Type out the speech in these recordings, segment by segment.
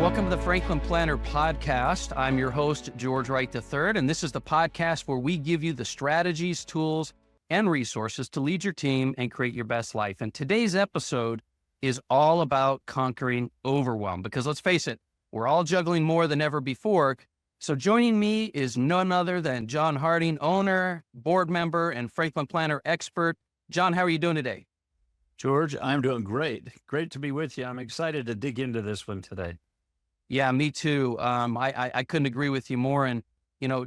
Welcome to the Franklin Planner podcast. I'm your host, George Wright III, and this is the podcast where we give you the strategies, tools, and resources to lead your team and create your best life. And today's episode is all about conquering overwhelm, because let's face it, we're all juggling more than ever before. So joining me is none other than John Harding, owner, board member, and Franklin Planner expert. John, how are you doing today? George, I'm doing great. Great to be with you. I'm excited to dig into this one today. Yeah, me too. I couldn't agree with you more. And,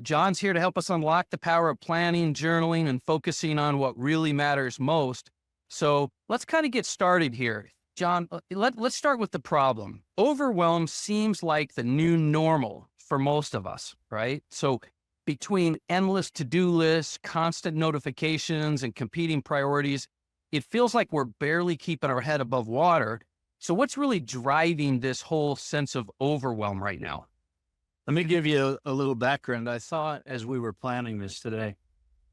John's here to help us unlock the power of planning, journaling, and focusing on what really matters most. So let's kind of get started here. John, let's start with the problem. Overwhelm seems like the new normal for most of us, right? So between endless to-do lists, constant notifications, and competing priorities, it feels like we're barely keeping our head above water. So what's really driving this whole sense of overwhelm right now? Let me give you a little background. I thought as we were planning this today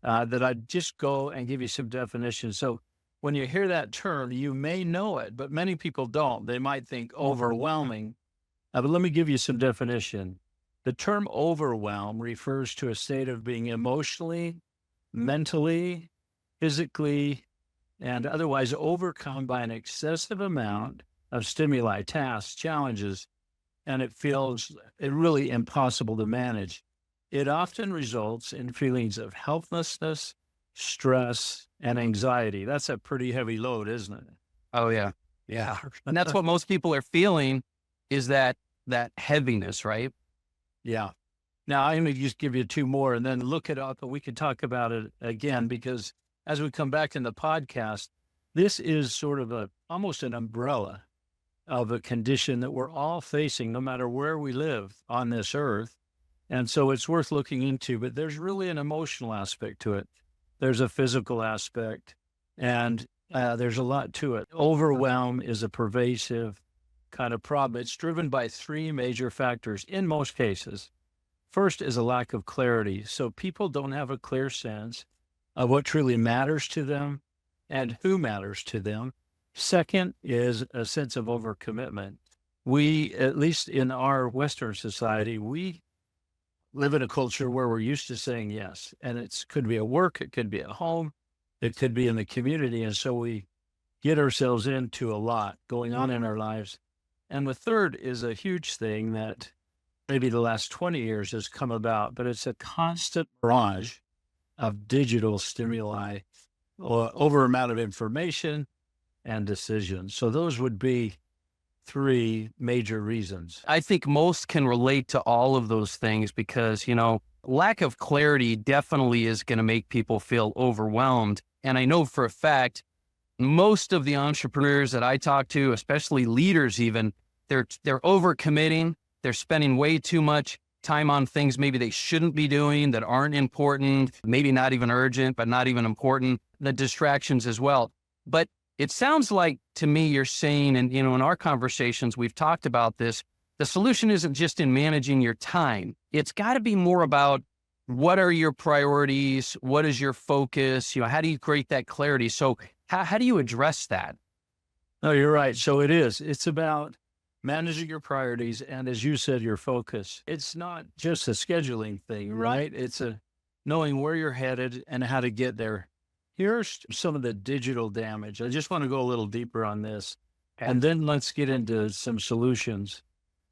that I'd just go and give you some definitions. So when you hear that term, you may know it, but many people don't. They might think overwhelming. But let me give you some definition. The term overwhelm refers to a state of being emotionally, mentally, physically, and otherwise overcome by an excessive amount of stimuli, tasks, challenges, and it feels really impossible to manage. It often results in feelings of helplessness, stress, and anxiety. That's a pretty heavy load, isn't it? Oh, yeah. Yeah. And that's what most people are feeling, is that heaviness, right? Yeah. Now, I'm going to just give you two more and then look it up, but we could talk about it again, because as we come back in the podcast, this is sort of almost an umbrella of a condition that we're all facing, no matter where we live on this earth. And so it's worth looking into, but there's really an emotional aspect to it. There's a physical aspect, and there's a lot to it. Overwhelm is a pervasive kind of problem. It's driven by three major factors in most cases. First is a lack of clarity. So people don't have a clear sense of what truly matters to them and who matters to them. Second is a sense of overcommitment. We, at least in our Western society, we live in a culture where we're used to saying yes. And it could be at work, it could be at home, it could be in the community. And so we get ourselves into a lot going on in our lives. And the third is a huge thing that maybe the last 20 years has come about, but it's a constant barrage of digital stimuli, or over amount of information and decisions. So those would be three major reasons. I think most can relate to all of those things because, lack of clarity definitely is going to make people feel overwhelmed. And I know for a fact, most of the entrepreneurs that I talk to, especially leaders even, they're overcommitting. They're spending way too much time on things maybe they shouldn't be doing, that aren't important, maybe not even urgent, but not even important, the distractions as well. But it sounds like to me you're saying, and in our conversations, we've talked about this, the solution isn't just in managing your time. It's got to be more about what are your priorities? What is your focus? How do you create that clarity? So how do you address that? No, you're right. So it's about managing your priorities, and as you said, your focus. It's not just a scheduling thing, right? It's a knowing where you're headed and how to get there. Here's some of the digital damage. I just want to go a little deeper on this, and then let's get into some solutions.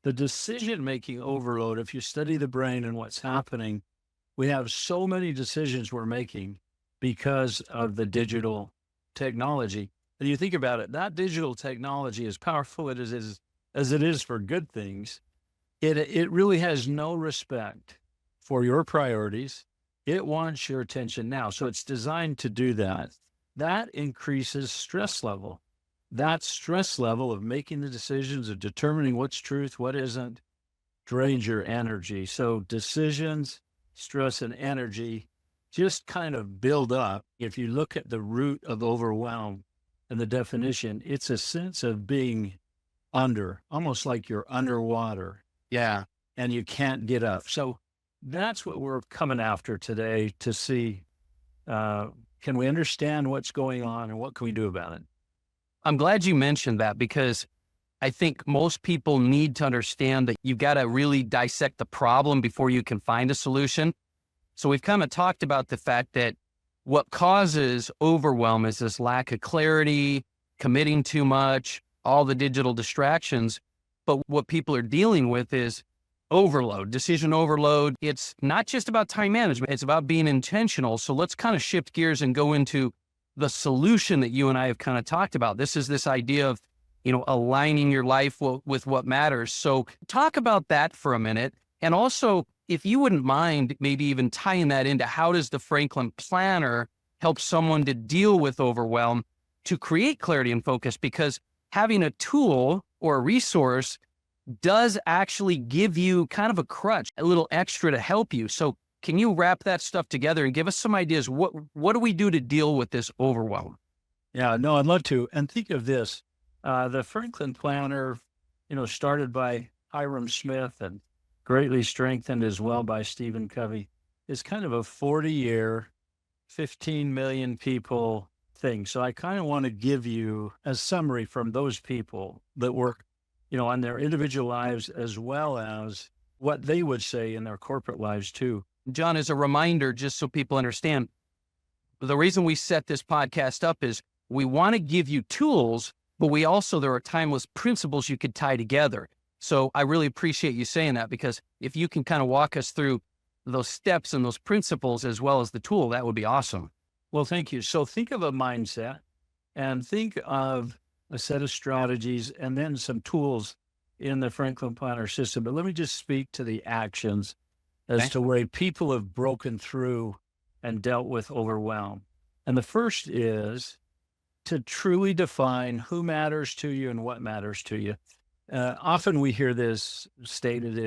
The decision-making overload, if you study the brain and what's happening, we have so many decisions we're making because of the digital technology. And you think about it, that digital technology, as powerful as it is for good things, it really has no respect for your priorities. It wants your attention now. So it's designed to do that. That increases stress level. That stress level of making the decisions, of determining what's truth, what isn't, drains your energy. So decisions, stress, and energy just kind of build up. If you look at the root of overwhelm and the definition, it's a sense of being under, almost like you're underwater. Yeah. And you can't get up. So that's what we're coming after today, to see, can we understand what's going on and what can we do about it? I'm glad you mentioned that, because I think most people need to understand that you've got to really dissect the problem before you can find a solution. So we've kind of talked about the fact that what causes overwhelm is this lack of clarity, committing too much, all the digital distractions. But what people are dealing with is overload, decision overload. It's not just about time management, it's about being intentional. So let's kind of shift gears and go into the solution that you and I have kind of talked about. This is this idea of, aligning your life with what matters. So talk about that for a minute. And also, if you wouldn't mind, maybe even tying that into how does the Franklin Planner help someone to deal with overwhelm to create clarity and focus? Because having a tool or a resource does actually give you kind of a crutch, a little extra to help you. So can you wrap that stuff together and give us some ideas? What do we do to deal with this overwhelm? Yeah, no, I'd love to. And think of this, the Franklin Planner, started by Hiram Smith and greatly strengthened as well by Stephen Covey, is kind of a 40-year, 15 million people thing. So I kind of want to give you a summary from those people that work, on their individual lives as well as what they would say in their corporate lives too. John, as a reminder, just so people understand, the reason we set this podcast up is we want to give you tools, but there are timeless principles you could tie together. So I really appreciate you saying that, because if you can kind of walk us through those steps and those principles as well as the tool, that would be awesome. Well, thank you. So think of a mindset and think of a set of strategies and then some tools in the Franklin Planner system. But let me just speak to the actions as to where people have broken through and dealt with overwhelm. And the first is to truly define who matters to you and what matters to you. Often we hear this stated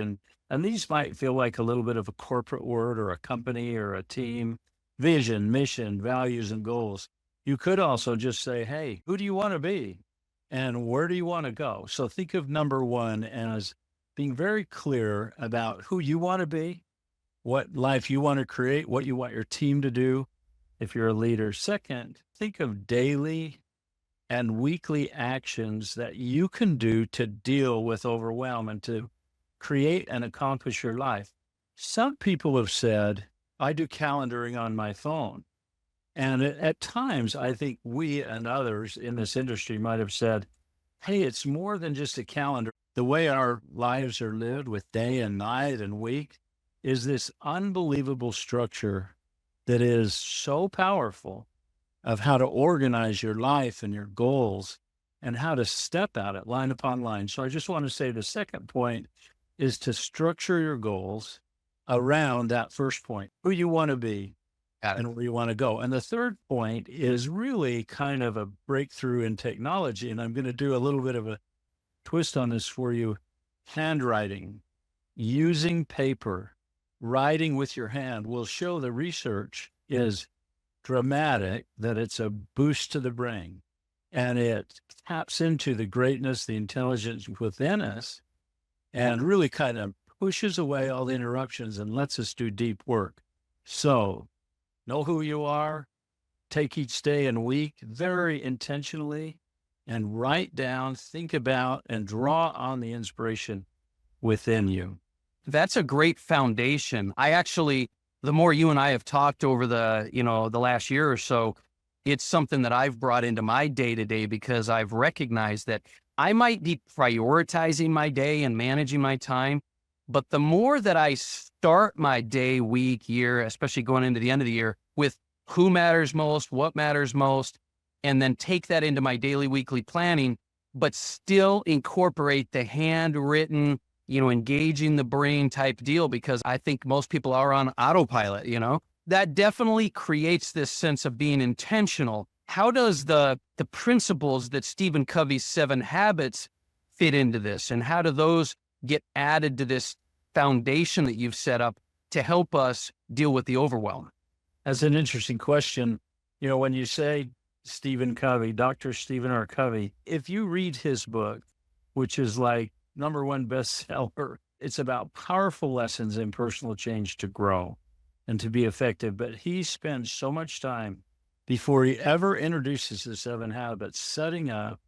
and these might feel like a little bit of a corporate word or a company or a team, vision, mission, values, and goals. You could also just say, hey, who do you want to be? And where do you want to go? So think of number one as being very clear about who you want to be, what life you want to create, what you want your team to do if you're a leader. Second, think of daily and weekly actions that you can do to deal with overwhelm and to create and accomplish your life. Some people have said, I do calendaring on my phone. And at times, I think we and others in this industry might have said, hey, it's more than just a calendar. The way our lives are lived with day and night and week is this unbelievable structure that is so powerful of how to organize your life and your goals and how to step out it line upon line. So I just want to say the second point is to structure your goals around that first point, who you want to be and where you want to go. And the third point is really kind of a breakthrough in technology. And I'm going to do a little bit of a twist on this for you. Handwriting, using paper, writing with your hand will show the research is dramatic, that it's a boost to the brain and it taps into the greatness, the intelligence within us and really kind of pushes away all the interruptions and lets us do deep work. So know who you are, take each day and week very intentionally and write down, think about, and draw on the inspiration within you. That's a great foundation. The more you and I have talked over the last year or so, it's something that I've brought into my day to day because I've recognized that I might be prioritizing my day and managing my time. But the more that I start my day, week, year, especially going into the end of the year with who matters most, what matters most, and then take that into my daily, weekly planning, but still incorporate the handwritten, engaging the brain type deal, because I think most people are on autopilot, that definitely creates this sense of being intentional. How does the principles that Stephen Covey's 7 habits fit into this? And how do those get added to this foundation that you've set up to help us deal with the overwhelm? That's an interesting question. When you say Stephen Covey, Dr. Stephen R. Covey, if you read his book, which is like #1 bestseller, it's about powerful lessons in personal change to grow and to be effective. But he spends so much time before he ever introduces the 7 habits, setting up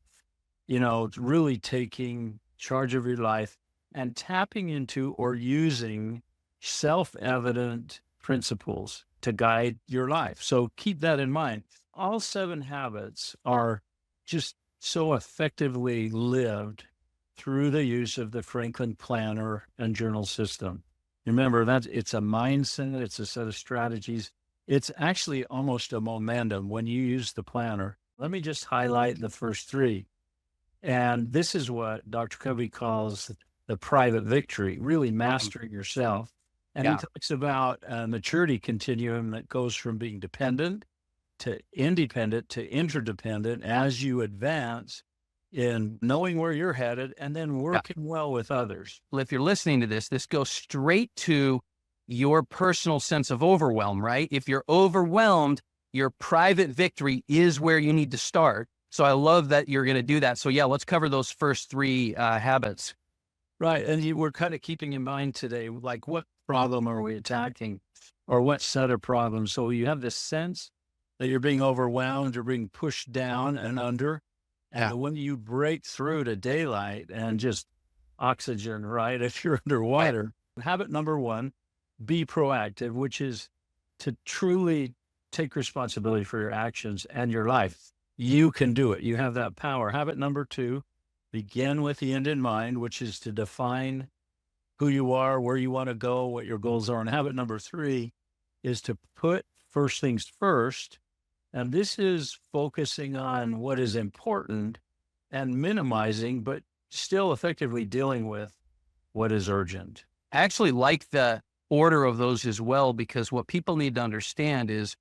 really taking charge of your life and tapping into or using self-evident principles to guide your life. So keep that in mind. All 7 habits are just so effectively lived through the use of the Franklin Planner and journal system. Remember that it's a mindset, it's a set of strategies. It's actually almost a momentum when you use the planner. Let me just highlight the first 3. And this is what Dr. Covey calls the private victory, really mastering yourself. And he Yeah. talks about a maturity continuum that goes from being dependent to independent to interdependent as you advance in knowing where you're headed and then working well with others. If you're listening to this, this goes straight to your personal sense of overwhelm, right? If you're overwhelmed, your private victory is where you need to start. So I love that you're going to do that. So yeah, let's cover those first 3 habits. Right. And we're kind of keeping in mind today, like what problem are we attacking or what set of problems? So you have this sense that you're being overwhelmed or being pushed down and under. And when you break through to daylight and just oxygen, right? If you're underwater, habit number 1, be proactive, which is to truly take responsibility for your actions and your life. You can do it. You have that power. Habit number 2, begin with the end in mind, which is to define who you are, where you want to go, what your goals are. And habit number 3 is to put first things first. And this is focusing on what is important and minimizing, but still effectively dealing with what is urgent. I actually like the order of those as well, because what people need to understand is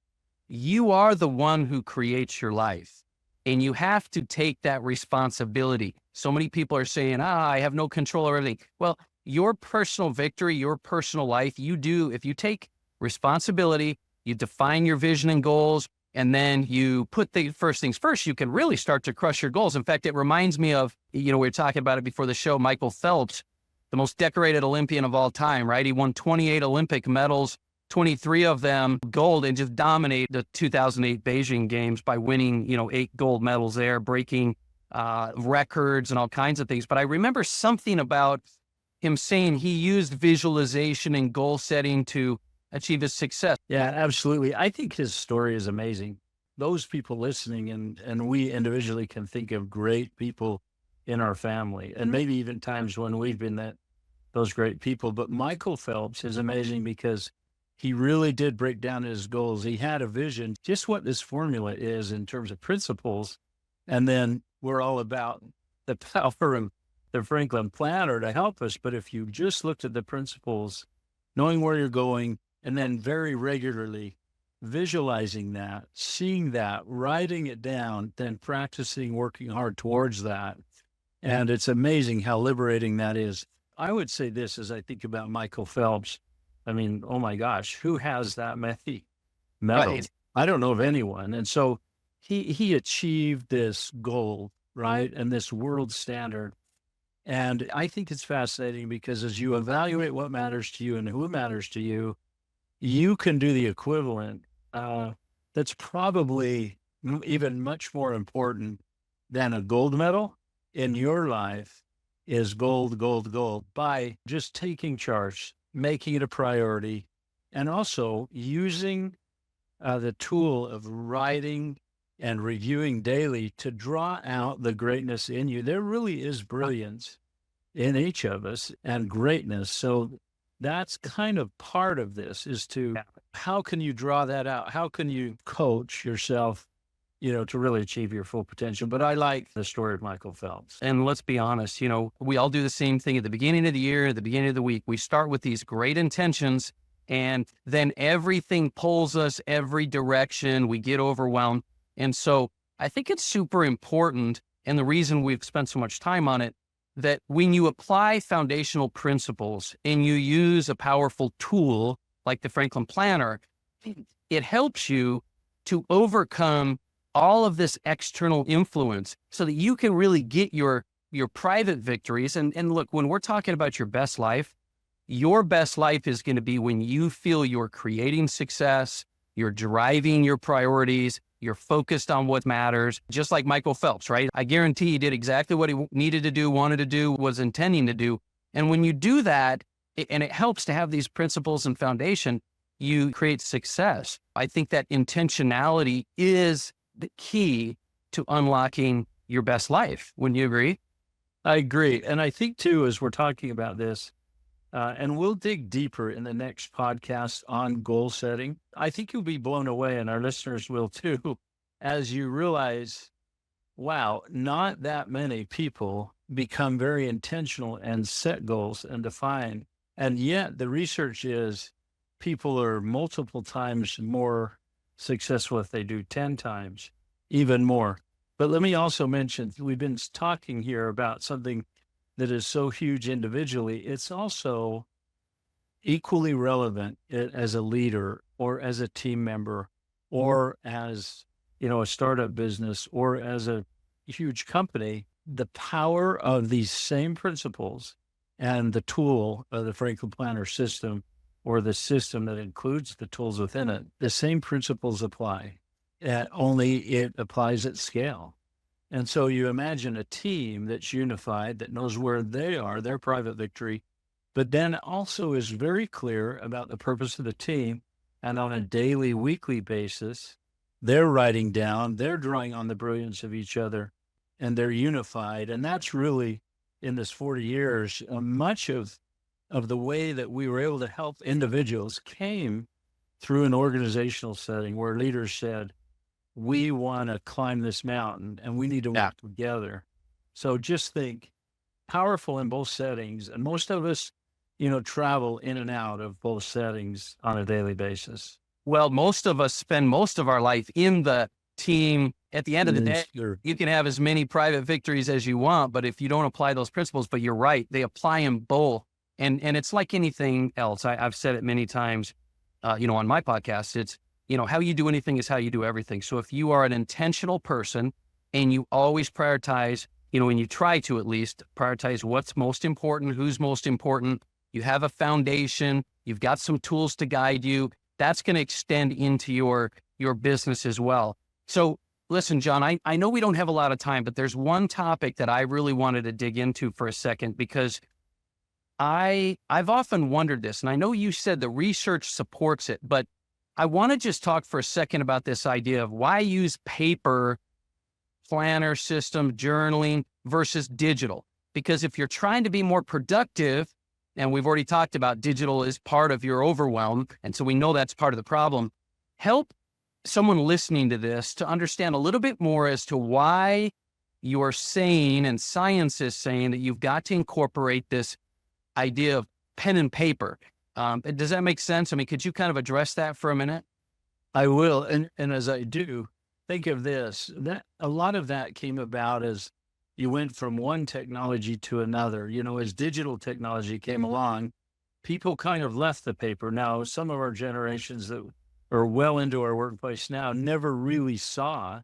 you are the one who creates your life and you have to take that responsibility. So many people are saying, I have no control over everything. Well, your personal victory, your personal life, you do, if you take responsibility, you define your vision and goals, and then you put the first things first, you can really start to crush your goals. In fact, it reminds me of, we were talking about it before the show, Michael Phelps, the most decorated Olympian of all time, right? He won 28 Olympic medals, 23 of them gold, and just dominated the 2008 Beijing Games by winning, 8 gold medals there, breaking records and all kinds of things. But I remember something about him saying he used visualization and goal setting to achieve his success. Yeah, absolutely. I think his story is amazing. Those people listening and we individually can think of great people in our family and maybe even times when we've been those great people. But Michael Phelps is amazing because he really did break down his goals. He had a vision, just what this formula is in terms of principles. And then we're all about the power of the Franklin Planner to help us. But if you just looked at the principles, knowing where you're going, and then very regularly visualizing that, seeing that, writing it down, then practicing, working hard towards that. And it's amazing how liberating that is. I would say this as I think about Michael Phelps. I mean, oh my gosh, who has that many medals? Right. I don't know of anyone. And so he achieved this goal, right? And this world standard. And I think it's fascinating because as you evaluate what matters to you and who matters to you, you can do the equivalent. That's probably even much more important than a gold medal in your life is gold, gold, gold by just taking charge, making it a priority, and also using the tool of writing and reviewing daily to draw out the greatness in you. There really is brilliance in each of us and greatness. So that's kind of part of this is to how can you draw that out? How can you coach yourself, to really achieve your full potential? But I like the story of Michael Phelps. And let's be honest, we all do the same thing at the beginning of the year, at the beginning of the week. We start with these great intentions and then everything pulls us every direction. We get overwhelmed. And so I think it's super important. And the reason we've spent so much time on it, that when you apply foundational principles and you use a powerful tool like the Franklin Planner, it helps you to overcome all of this external influence so that you can really get your private victories. And look, when we're talking about your best life is going to be when you feel you're creating success, you're driving your priorities, You're focused on what matters, just like Michael Phelps, right? I guarantee he did exactly what he needed to do, wanted to do, was intending to do. And when you do that, and it helps to have these principles and foundation, you create success. I think that intentionality is the key to unlocking your best life. Wouldn't you agree? I agree. And I think too, as we're talking about this, and we'll dig deeper in the next podcast on goal setting, I think you'll be blown away, and our listeners will too, as you realize, wow, not that many people become very intentional and set goals and define. And yet the research is people are multiple times more successful if they do 10 times, even more. But let me also mention, we've been talking here about something that is so huge individually. It's also equally relevant as a leader or as a team member or as, a startup business or as a huge company. The power of these same principles and the tool of the Franklin Planner system, or the system that includes the tools within it, the same principles apply, only it applies at scale. And so you imagine a team that's unified, that knows where they are, their private victory, but then also is very clear about the purpose of the team. And on a daily, weekly basis, they're writing down, they're drawing on the brilliance of each other, and they're unified. And that's really, in this 40 years, much of the way that we were able to help individuals came through an organizational setting where leaders said, we want to climb this mountain and we need to work together. So just think, powerful in both settings. And most of us, travel in and out of both settings on a daily basis. Well, most of us spend most of our life in the team. At the end of the day, Sure. you can have as many private victories as you want, but if you don't apply those principles, but you're right, they apply them both. And it's like anything else. I've said it many times, on my podcast. It's, how you do anything is how you do everything. So if you are an intentional person and you always prioritize, and you try to at least prioritize what's most important, who's most important, you have a foundation, you've got some tools to guide you, that's going to extend into your business as well. So listen, John, I know we don't have a lot of time, but there's one topic that I really wanted to dig into for a second, because I've often wondered this, and I know you said the research supports it, but I want to just talk for a second about this idea of why use paper, planner system, journaling versus digital. Because if you're trying to be more productive, and we've already talked about digital is part of your overwhelm, and so we know that's part of the problem, help someone listening to this to understand a little bit more as to why you're saying, and science is saying, that you've got to incorporate this idea of pen and paper. Does that make sense? I mean, could you kind of address that for a minute? I will. And as I do, think of this, that a lot of that came about as you went from one technology to another. As digital technology came along, people kind of left the paper. Now, some of our generations that are well into our workplace now never really saw,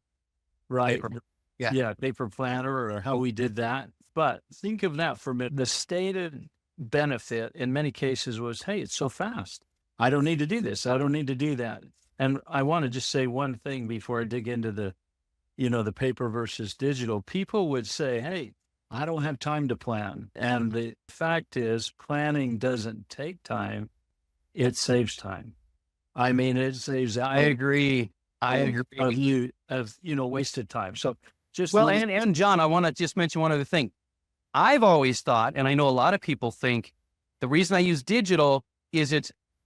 right? Paper. Yeah, paper planner or how we did that. But think of that for a minute. The stated benefit in many cases was, hey, it's so fast. I don't need to do this. I don't need to do that. And I want to just say one thing before I dig into the paper versus digital. People would say, hey, I don't have time to plan. And the fact is, planning doesn't take time. It saves time. I mean, it saves. I agree. Of wasted time. So just and John, I want to just mention one other thing. I've always thought, and I know a lot of people think, the reason I use digital is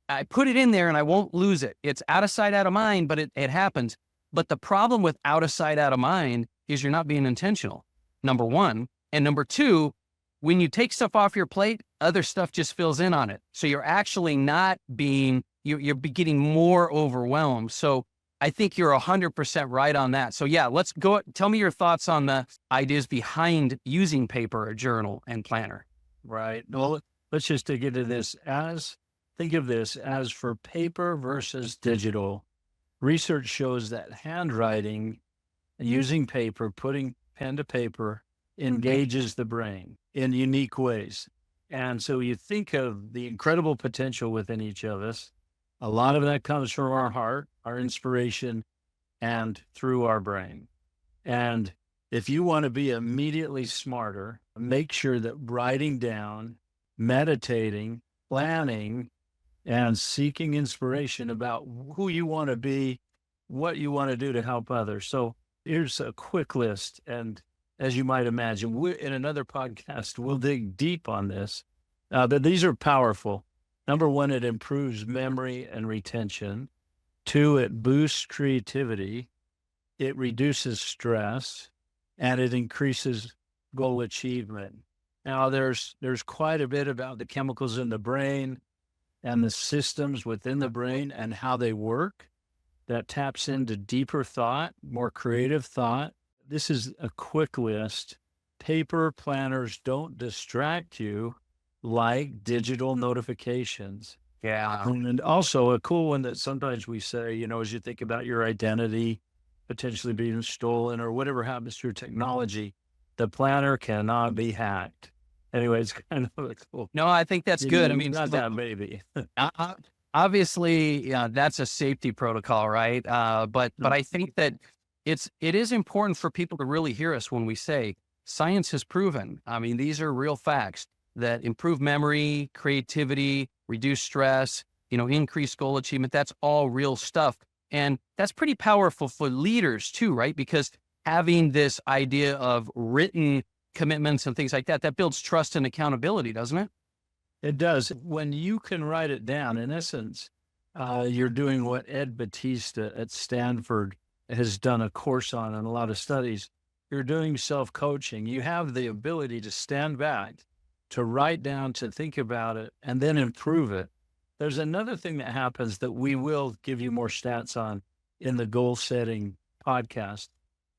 I put it in there and I won't lose it. It's out of sight, out of mind, but it happens. But the problem with out of sight, out of mind is you're not being intentional, number one. And number two, when you take stuff off your plate, other stuff just fills in on it. So you're actually not you're getting more overwhelmed. So I think you're 100% right on that. So yeah, let's go. Tell me your thoughts on the ideas behind using paper, a journal, and planner. Right. Well, let's just dig into this. Think of this as for paper versus digital. Research shows that handwriting, using paper, putting pen to paper, engages the brain in unique ways. And so you think of the incredible potential within each of us. A lot of that comes from our heart, our inspiration, and through our brain. And if you want to be immediately smarter, make sure that writing down, meditating, planning, and seeking inspiration about who you want to be, what you want to do to help others. So here's a quick list. And as you might imagine, in another podcast, we'll dig deep on this. But these are powerful. Number one, it improves memory and retention. Two, it boosts creativity. It reduces stress, and it increases goal achievement. Now, there's quite a bit about the chemicals in the brain and the systems within the brain and how they work that taps into deeper thought, more creative thought. This is a quick list. Paper planners don't distract you like digital notifications. Yeah. And also a cool one that sometimes we say, as you think about your identity potentially being stolen or whatever happens to your technology, the planner cannot be hacked. Anyway, it's kind of cool. No, I think that's good. I mean, not that maybe. obviously, that's a safety protocol, right? But I think that it is important for people to really hear us when we say science has proven. I mean, these are real facts that improve memory, creativity, reduce stress, increase goal achievement. That's all real stuff. And that's pretty powerful for leaders too, right? Because having this idea of written commitments and things like that, that builds trust and accountability, doesn't it? It does. When you can write it down, in essence, you're doing what Ed Batista at Stanford has done a course on in a lot of studies. You're doing self-coaching. You have the ability to stand back, to write down, to think about it, and then improve it. There's another thing that happens that we will give you more stats on in the goal setting podcast.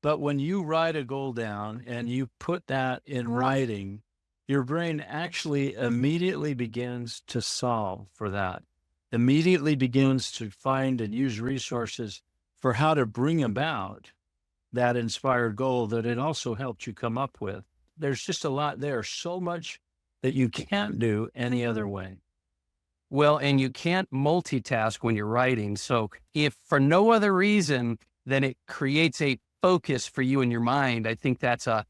But when you write a goal down and you put that in writing, your brain actually immediately begins to solve for that, immediately begins to find and use resources for how to bring about that inspired goal that it also helped you come up with. There's just a lot there, so much that you can't do any other way. Well, and you can't multitask when you're writing. So if for no other reason than it creates a focus for you in your mind, I think that's a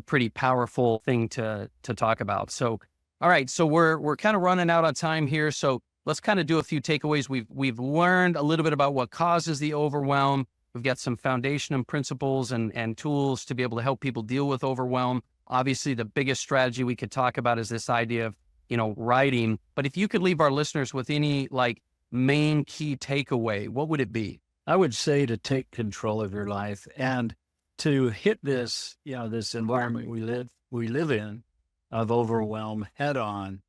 pretty powerful thing to talk about. So, all right. So we're kind of running out of time here. So let's kind of do a few takeaways. We've learned a little bit about what causes the overwhelm. We've got some foundation and principles and tools to be able to help people deal with overwhelm. Obviously, the biggest strategy we could talk about is this idea of, writing. But if you could leave our listeners with any main key takeaway, what would it be? I would say to take control of your life and to hit this, this environment we live in of overwhelm head on.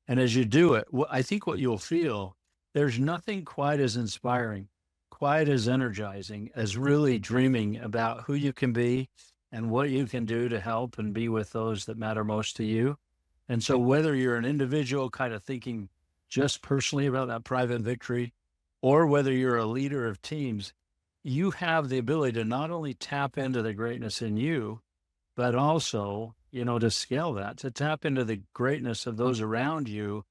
And as you do it, I think what you'll feel, there's nothing quite as inspiring, quite as energizing as really dreaming about who you can be and what you can do to help and be with those that matter most to you. And so whether you're an individual kind of thinking just personally about that private victory, or whether you're a leader of teams, you have the ability to not only tap into the greatness in you, but also, to scale that, to tap into the greatness of those around you.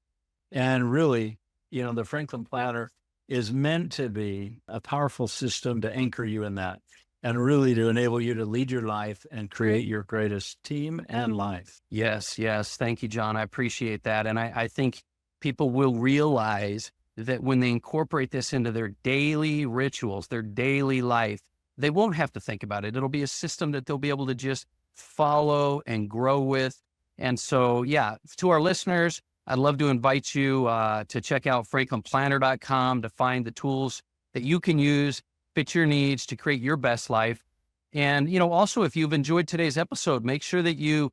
And really, the Franklin Planner is meant to be a powerful system to anchor you in that and really to enable you to lead your life and create your greatest team and life. Yes. Thank you, John. I appreciate that. And I think people will realize that when they incorporate this into their daily rituals, their daily life, they won't have to think about it. It'll be a system that they'll be able to just follow and grow with. And so, to our listeners, I'd love to invite you to check out FranklinPlanner.com to find the tools that you can use, fit your needs to create your best life. And, also, if you've enjoyed today's episode, make sure that you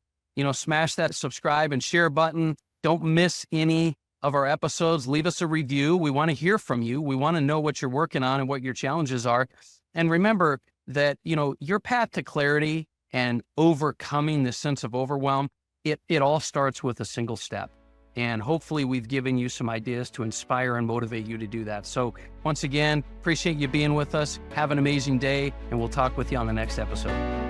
smash that subscribe and share button. Don't miss any of our episodes. Leave us a review. We want to hear from you. We want to know what you're working on and what your challenges are. And remember that, your path to clarity and overcoming this sense of overwhelm, it all starts with a single step. And hopefully we've given you some ideas to inspire and motivate you to do that. So once again, appreciate you being with us. Have an amazing day, and we'll talk with you on the next episode.